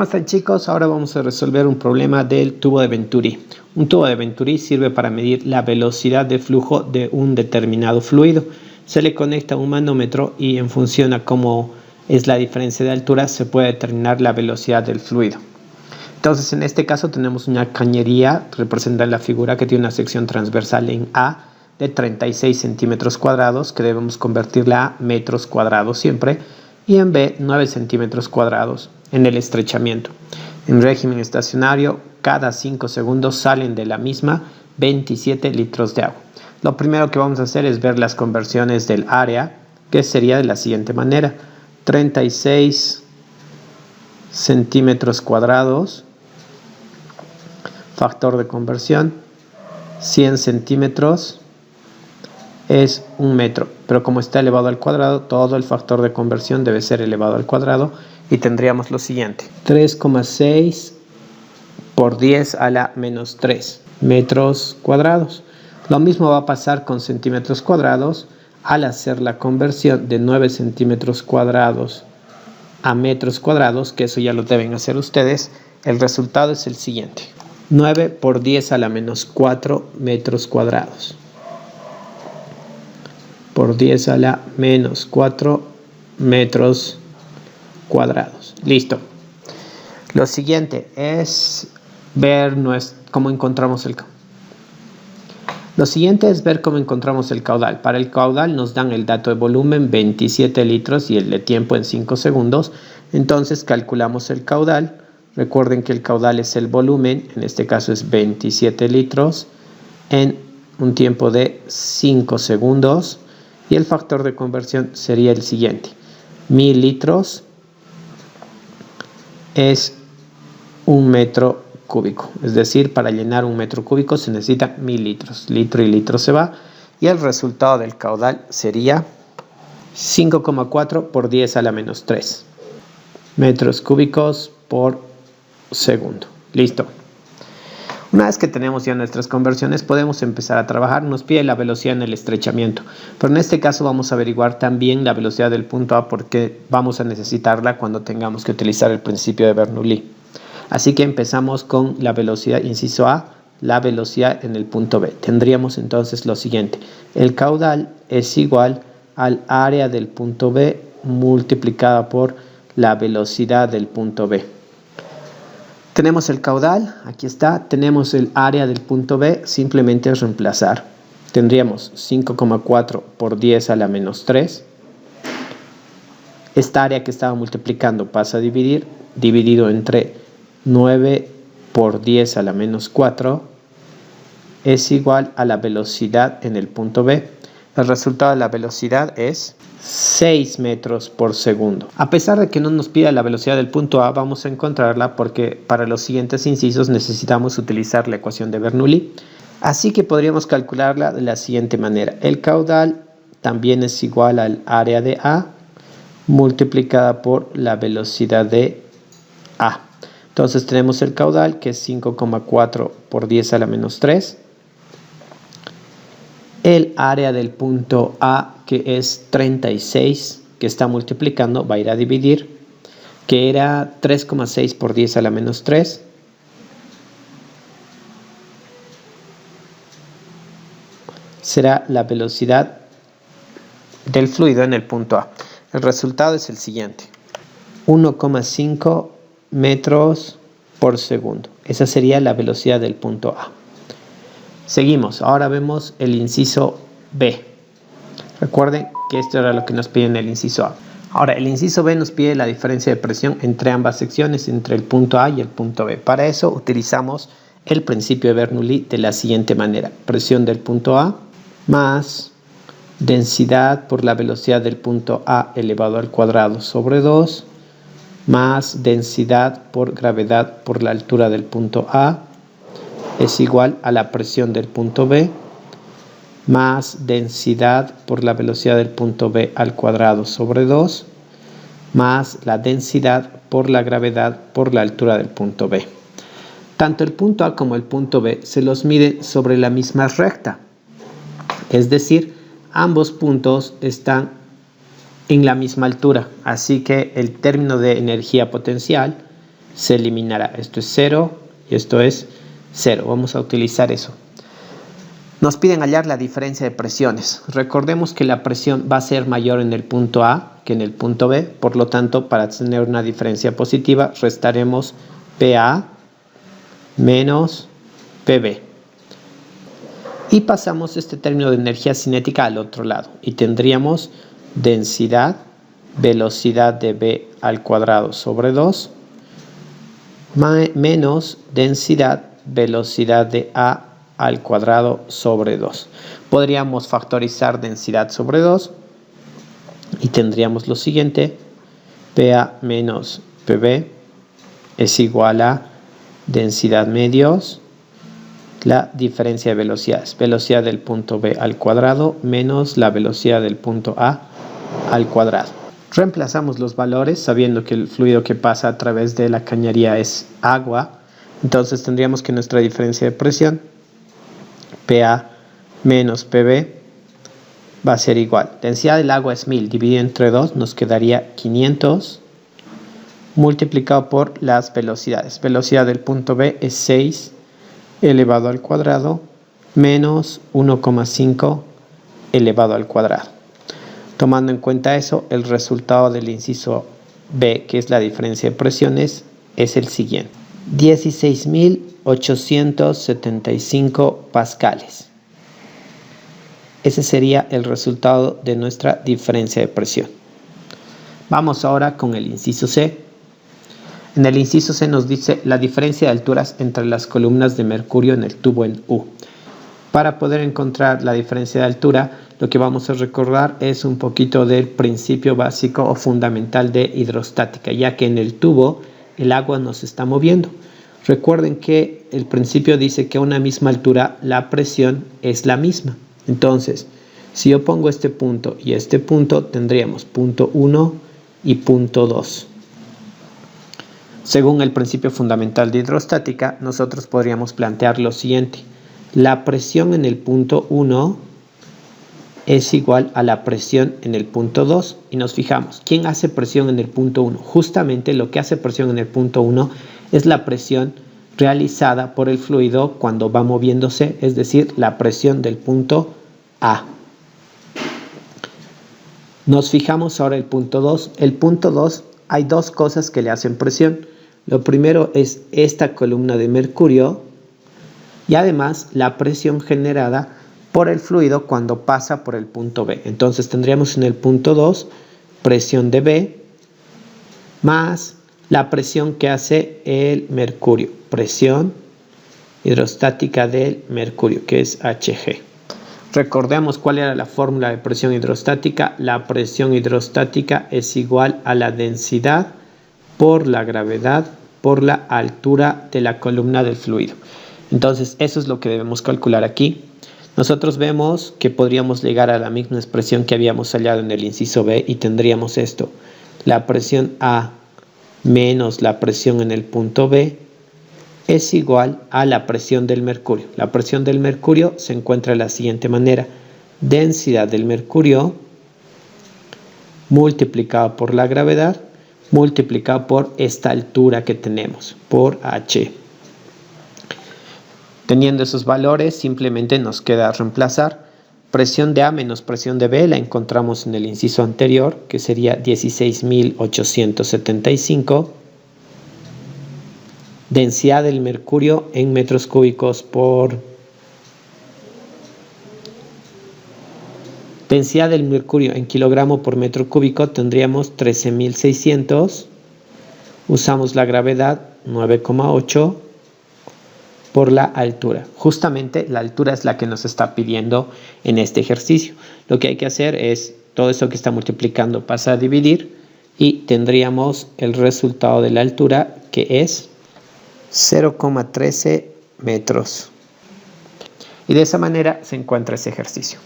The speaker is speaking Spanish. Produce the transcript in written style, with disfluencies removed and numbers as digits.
están, chicos? Ahora vamos a resolver un problema del tubo de Venturi. Un tubo de Venturi sirve para medir la velocidad de flujo de un determinado fluido. Se le conecta un manómetro y en función a cómo es la diferencia de altura se puede determinar la velocidad del fluido. Entonces, en este caso tenemos una cañería, representa la figura, que tiene una sección transversal en A de 36 centímetros cuadrados, que debemos convertirla a metros cuadrados siempre, y en B 9 centímetros cuadrados en el estrechamiento. En régimen estacionario, cada 5 segundos salen de la misma 27 litros de agua. Lo primero que vamos a hacer es ver las conversiones del área, que sería de la siguiente manera: 36 centímetros cuadrados, factor de conversión 100 centímetros es 1 metro, pero como está elevado al cuadrado, todo el factor de conversión debe ser elevado al cuadrado, y tendríamos lo siguiente: 3,6 por 10 a la menos 3 metros cuadrados. Lo mismo va a pasar con centímetros cuadrados. Al hacer la conversión de 9 centímetros cuadrados a metros cuadrados, que eso ya lo deben hacer ustedes, el resultado es el siguiente: 9 por 10 a la menos 4 metros cuadrados por 10 a la menos 4 metros cuadrados. Listo. Lo siguiente es ver cómo encontramos el caudal. Para el caudal nos dan el dato de volumen 27 litros y el de tiempo en 5 segundos. Entonces calculamos el caudal. Recuerden que el caudal es el volumen, en este caso es 27 litros en un tiempo de 5 segundos. Y el factor de conversión sería el siguiente: 1000 litros es 1 metro cúbico. Es decir, para llenar 1 metro cúbico se necesita 1000 litros. Litro y litro se va. Y el resultado del caudal sería 5,4 por 10 a la menos 3 metros cúbicos por segundo. Listo. Una vez que tenemos ya nuestras conversiones, podemos empezar a trabajar. Nos pide la velocidad en el estrechamiento, pero en este caso vamos a averiguar también la velocidad del punto A, porque vamos a necesitarla cuando tengamos que utilizar el principio de Bernoulli. Así que empezamos con la velocidad, inciso A, la velocidad en el punto B. Tendríamos entonces lo siguiente: el caudal es igual al área del punto B multiplicada por la velocidad del punto B. Tenemos el caudal, aquí está. Tenemos el área del punto B, simplemente es reemplazar. Tendríamos 5,4 por 10 a la menos 3. Esta área que estaba multiplicando pasa a dividir, dividido entre 9 por 10 a la menos 4 es igual a la velocidad en el punto B. El resultado de la velocidad es 6 metros por segundo. A pesar de que no nos pida la velocidad del punto A, vamos a encontrarla, porque para los siguientes incisos necesitamos utilizar la ecuación de Bernoulli. Así que podríamos calcularla de la siguiente manera: el caudal también es igual al área de A multiplicada por la velocidad de A. Entonces tenemos el caudal, que es 5,4 por 10 a la menos 3. El área del punto A, que es 36, que está multiplicando, va a ir a dividir, que era 3,6 por 10 a la menos 3. Será la velocidad del fluido en el punto A. El resultado es el siguiente: 1,5 metros por segundo. Esa sería la velocidad del punto A. Seguimos. Ahora vemos el inciso B. Recuerden que esto era lo que nos pide en el inciso A. Ahora, el inciso B nos pide la diferencia de presión entre ambas secciones, entre el punto A y el punto B. Para eso utilizamos el principio de Bernoulli de la siguiente manera: presión del punto A más densidad por la velocidad del punto A elevado al cuadrado sobre 2 más densidad por gravedad por la altura del punto A es igual a la presión del punto B más densidad por la velocidad del punto B al cuadrado sobre 2 más la densidad por la gravedad por la altura del punto B. Tanto el punto A como el punto B se los mide sobre la misma recta, es decir, ambos puntos están en la misma altura, así que el término de energía potencial se eliminará. Esto es 0 y esto es 0. Vamos a utilizar eso. Nos piden hallar la diferencia de presiones. Recordemos que la presión va a ser mayor en el punto A que en el punto B. Por lo tanto, para tener una diferencia positiva, restaremos PA menos PB. Y pasamos este término de energía cinética al otro lado. Y tendríamos densidad, velocidad de B al cuadrado sobre 2, menos densidad, velocidad de A al cuadrado sobre 2. Podríamos factorizar densidad sobre 2 y tendríamos lo siguiente: PA menos PB es igual a densidad medios, la diferencia de velocidades, velocidad del punto B al cuadrado menos la velocidad del punto A al cuadrado. Reemplazamos los valores sabiendo que el fluido que pasa a través de la cañería es agua. Entonces tendríamos que nuestra diferencia de presión, PA menos PB, va a ser igual. Densidad del agua es 1000, dividido entre 2 nos quedaría 500, multiplicado por las velocidades. Velocidad del punto B es 6 elevado al cuadrado menos 1,5 elevado al cuadrado. Tomando en cuenta eso, el resultado del inciso B, que es la diferencia de presiones, es el siguiente: 16.875 pascales. Ese sería el resultado de nuestra diferencia de presión. Vamos ahora con el inciso C. En el inciso C nos dice la diferencia de alturas entre las columnas de mercurio en el tubo en U. Para poder encontrar la diferencia de altura, lo que vamos a recordar es un poquito del principio básico o fundamental de hidrostática, ya que en el tubo el agua no se está moviendo. Recuerden que el principio dice que a una misma altura la presión es la misma. Entonces, si yo pongo este punto y este punto, tendríamos punto 1 y punto 2. Según el principio fundamental de hidrostática, nosotros podríamos plantear lo siguiente: la presión en el punto 1 es igual a la presión en el punto 2. Y nos fijamos, ¿quién hace presión en el punto 1? Justamente lo que hace presión en el punto 1 es la presión realizada por el fluido cuando va moviéndose, es decir, la presión del punto A. Nos fijamos ahora el punto 2. El punto 2, hay dos cosas que le hacen presión. Lo primero es esta columna de mercurio y además la presión generada por el fluido cuando pasa por el punto B. Entonces tendríamos en el punto 2 presión de B más la presión que hace el mercurio, presión hidrostática del mercurio, que es Hg. Recordemos cuál era la fórmula de presión hidrostática. La presión hidrostática es igual a la densidad por la gravedad por la altura de la columna del fluido. Entonces eso es lo que debemos calcular aquí. Nosotros vemos que podríamos llegar a la misma expresión que habíamos hallado en el inciso B y tendríamos esto: la presión A menos la presión en el punto B es igual a la presión del mercurio. La presión del mercurio se encuentra de la siguiente manera: densidad del mercurio multiplicado por la gravedad multiplicado por esta altura que tenemos, por H. Teniendo esos valores, simplemente nos queda reemplazar. Presión de A menos presión de B la encontramos en el inciso anterior, que sería 16.875. Densidad del mercurio en metros cúbicos por... Densidad del mercurio en kilogramo por metro cúbico tendríamos 13.600. Usamos la gravedad 9,8 por la altura. Justamente la altura es la que nos está pidiendo en este ejercicio. Lo que hay que hacer es todo eso que está multiplicando pasa a dividir y tendríamos el resultado de la altura, que es 0,13 metros. Y de esa manera se encuentra ese ejercicio.